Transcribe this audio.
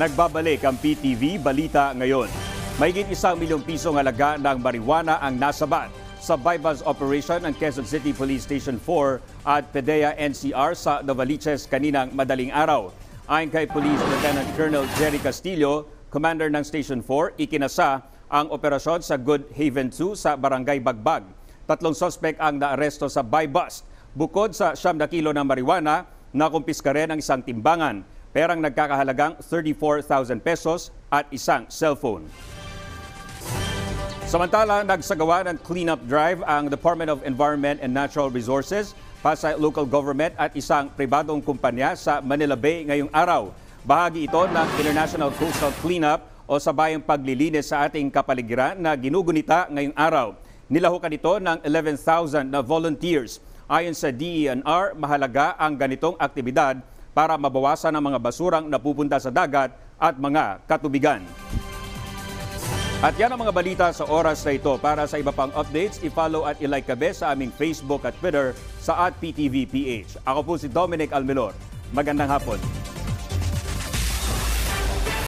Nagbabalik ang PTV Balita Ngayon. Mahigit 1 milyong pisong halaga ng marijuana ang nasabat sa bypass operation ng Quezon City Police Station 4 at PDEA NCR sa Novaliches kaninang madaling araw. Ayon kay Police Lieutenant Colonel Jerry Castillo, Commander ng Station 4, ikinasa ang operasyon sa Good Haven 2 sa Barangay Bagbag. 3 sospek ang naaresto sa buy-bust. Bukod sa 9 kilo ng marijuana, nakumpiska rin ang isang timbangan, perang nagkakahalagang 34,000 pesos at isang cellphone. Samantala, nagsagawa ng cleanup drive ang Department of Environment and Natural Resources, Pasay Local Government at isang pribadong kumpanya sa Manila Bay ngayong araw. Bahagi ito ng International Coastal Cleanup o sabayang paglilinis sa ating kapaligiran na ginugunita ngayong araw. Nilahukan ito ng 11,000 na volunteers. Ayon sa DENR, mahalaga ang ganitong aktibidad para mabawasan ang mga basurang napupunta sa dagat at mga katubigan. At yan ang mga balita sa oras na ito. Para sa iba pang updates, i-follow at i-like kabe sa aming Facebook at Twitter sa @PTVPH. Ako po si Dominic Almelor. Magandang hapon.